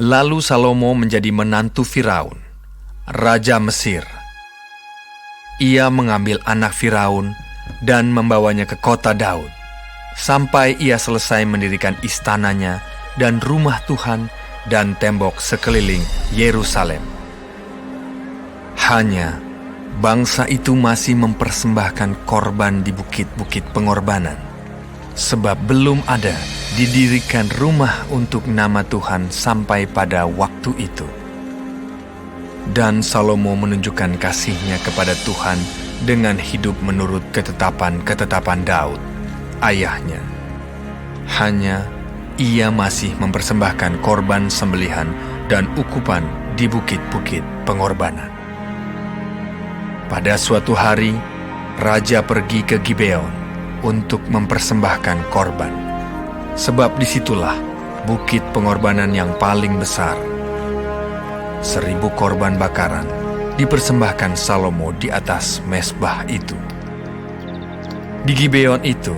Lalu Salomo menjadi menantu Firaun, raja Mesir. Ia mengambil anak Firaun dan membawanya ke kota Daud, sampai ia selesai mendirikan istananya dan rumah Tuhan dan tembok sekeliling Yerusalem. Hanya bangsa itu masih mempersembahkan korban di bukit-bukit pengorbanan, sebab belum ada didirikan rumah untuk nama Tuhan sampai pada waktu itu. Dan Salomo menunjukkan kasihnya kepada Tuhan dengan hidup menurut ketetapan-ketetapan Daud, ayahnya. Hanya ia masih mempersembahkan korban sembelihan dan ukupan di bukit-bukit pengorbanan. Pada suatu hari, raja pergi ke Gibeon untuk mempersembahkan korban, sebab disitulah bukit pengorbanan yang paling besar. 1.000 korban bakaran dipersembahkan Salomo di atas mezbah itu. Di Gibeon itu,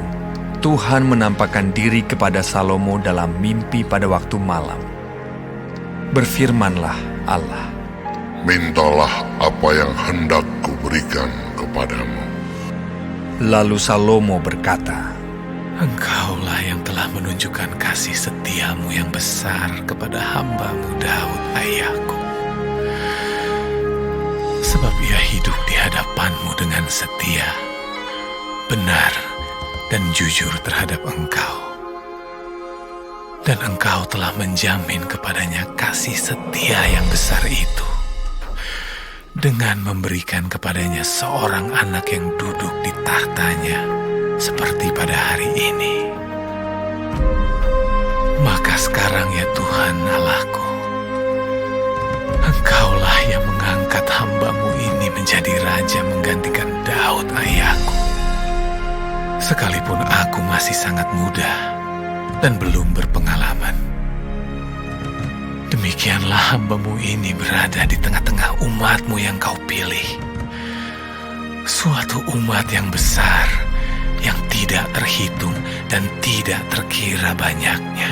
Tuhan menampakkan diri kepada Salomo dalam mimpi pada waktu malam. Berfirmanlah Allah, "Mintalah apa yang hendak kuberikan kepadamu." Lalu Salomo berkata, Engkaulah yang telah menunjukkan kasih setiamu yang besar kepada hamba-Mu Daud ayahku. Sebab ia hidup di hadapan-Mu dengan setia, benar, dan jujur terhadap Engkau. Dan Engkau telah menjamin kepadanya kasih setia yang besar itu, dengan memberikan kepadanya seorang anak yang duduk di tahtanya, seperti pada hari ini. Maka sekarang ya Tuhan Allahku, Engkaulah yang mengangkat hamba-Mu ini menjadi raja menggantikan Daud ayahku. Sekalipun aku masih sangat muda dan belum berpengalaman, demikianlah hamba-Mu ini berada di tengah-tengah umat-Mu yang Kau pilih, suatu umat yang besar, yang tidak terhitung dan tidak terkira banyaknya.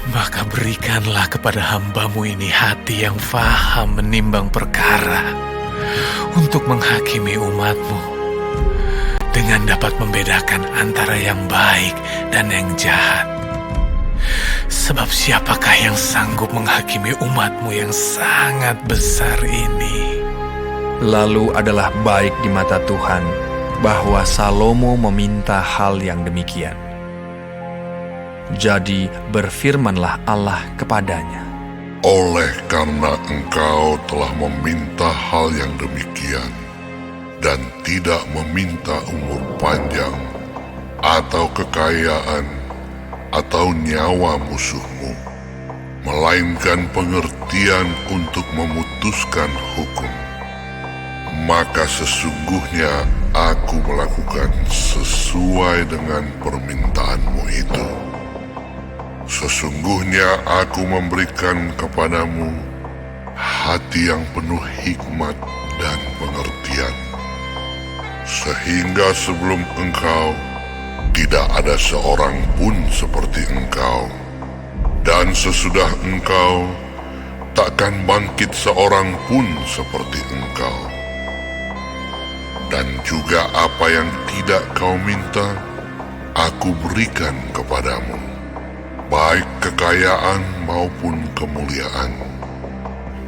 Maka berikanlah kepada hamba-Mu ini hati yang faham menimbang perkara, untuk menghakimi umat-Mu, dengan dapat membedakan antara yang baik dan yang jahat. Sebab siapakah yang sanggup menghakimi umat-Mu yang sangat besar ini? Lalu adalah baik di mata Tuhan bahwa Salomo meminta hal yang demikian. Jadi berfirmanlah Allah kepadanya, Oleh karena engkau telah meminta hal yang demikian, dan tidak meminta umur panjang, atau kekayaan, atau nyawa musuhmu, melainkan pengertian untuk memutuskan hukum, maka sesungguhnya aku melakukan sesuai dengan permintaanmu itu. Sesungguhnya aku memberikan kepadamu hati yang penuh hikmat dan pengertian, sehingga sebelum engkau tidak ada seorang pun seperti engkau, dan sesudah engkau takkan bangkit seorang pun seperti engkau. Dan juga apa yang tidak kau minta, aku berikan kepadamu, baik kekayaan maupun kemuliaan,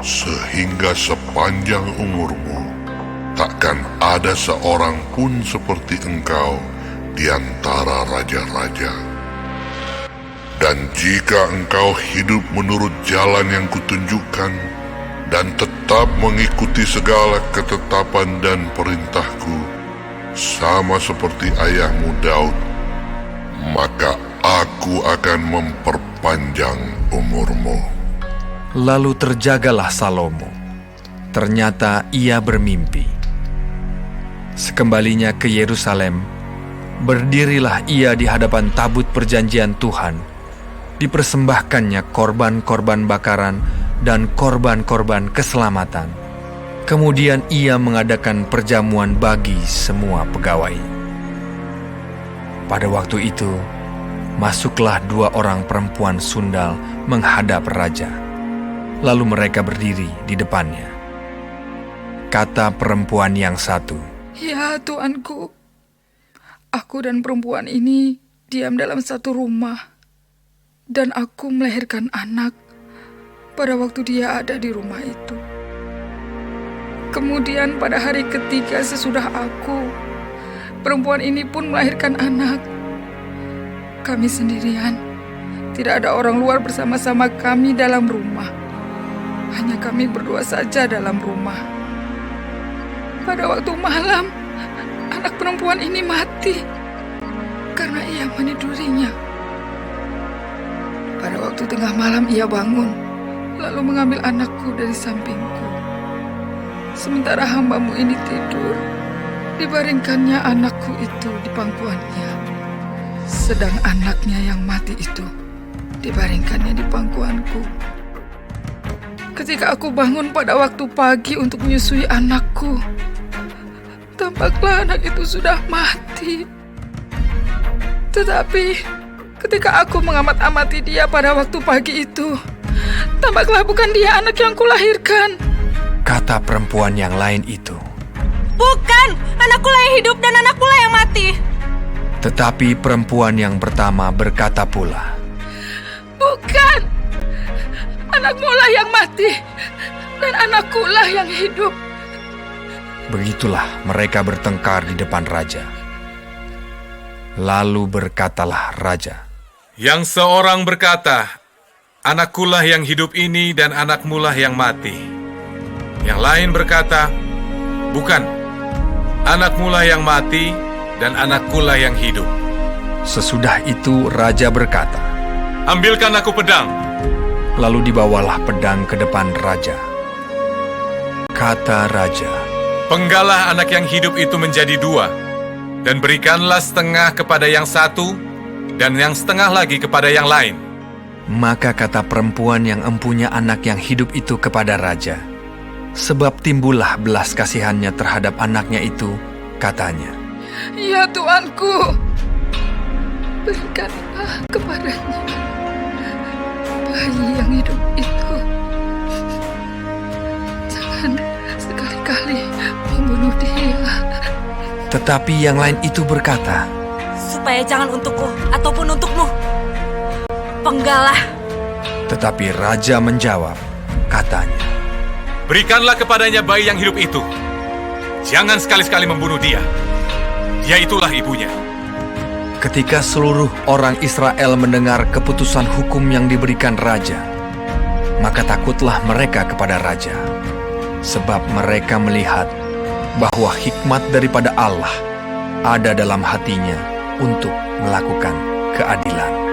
sehingga sepanjang umurmu takkan ada seorang pun seperti engkau di antara raja-raja. Dan jika engkau hidup menurut jalan yang kutunjukkan, dan tetap mengikuti segala ketetapan dan perintahku, sama seperti ayahmu Daud, maka aku akan memperpanjang umurmu. Lalu terjagalah Salomo. Ternyata ia bermimpi. Sekembalinya ke Yerusalem, berdirilah ia di hadapan tabut perjanjian Tuhan. Dipersembahkannya korban-korban bakaran dan korban-korban keselamatan. Kemudian ia mengadakan perjamuan bagi semua pegawai. Pada waktu itu, Masuklah 2 orang perempuan sundal menghadap raja. Lalu mereka berdiri di depannya. Kata perempuan yang satu, "Ya tuanku, aku dan perempuan ini diam dalam satu rumah, dan aku melahirkan anak pada waktu dia ada di rumah itu. Kemudian pada hari ketiga sesudah aku, perempuan ini pun melahirkan anak. Kami sendirian, tidak ada orang luar bersama-sama kami dalam rumah. Hanya kami berdua saja dalam rumah. Pada waktu malam, anak perempuan ini mati karena ia menidurinya. Pada waktu tengah malam ia bangun, lalu mengambil anakku dari sampingku. Sementara hambamu ini tidur, dibaringkannya anakku itu di pangkuannya. Sedang anaknya yang mati itu dibaringkannya di pangkuanku. Ketika aku bangun pada waktu pagi untuk menyusui anakku, tampaklah anak itu sudah mati. Tetapi ketika aku mengamat-amati dia pada waktu pagi itu, tampaklah bukan dia anak yang kulahirkan." Kata perempuan yang lain itu. "Bukan, anakku lah yang hidup dan anakku lah yang mati." Tetapi perempuan yang pertama berkata pula, "Bukan, anakmu lah yang mati dan anakku lah yang hidup." Begitulah mereka bertengkar di depan raja. Lalu berkatalah raja, Yang seorang berkata, anakkulah yang hidup ini dan anakmulah yang mati. Yang lain berkata, bukan, anakmulah yang mati dan anakkulah yang hidup. Sesudah itu raja berkata, Ambilkan aku pedang. lalu dibawalah pedang ke depan raja. Kata raja, Penggalah anak yang hidup itu menjadi 2, dan berikanlah setengah kepada yang satu, dan yang setengah lagi kepada yang lain. maka kata perempuan yang empunya anak yang hidup itu kepada raja, sebab timbullah belas kasihannya terhadap anaknya itu, katanya, "Ya tuanku, berikanlah kepadanya bayi yang hidup itu. Jangan sekali-kali membunuh dia." Tetapi yang lain itu berkata, Supaya jangan untukku ataupun untukmu. Penggalah. tetapi raja menjawab, katanya, Berikanlah kepadanya bayi yang hidup itu. Jangan sekali-sekali membunuh dia. Dia itulah ibunya. ketika seluruh orang Israel mendengar keputusan hukum yang diberikan raja, maka takutlah mereka kepada raja, sebab mereka melihat bahwa hikmat daripada Allah ada dalam hatinya untuk melakukan keadilan.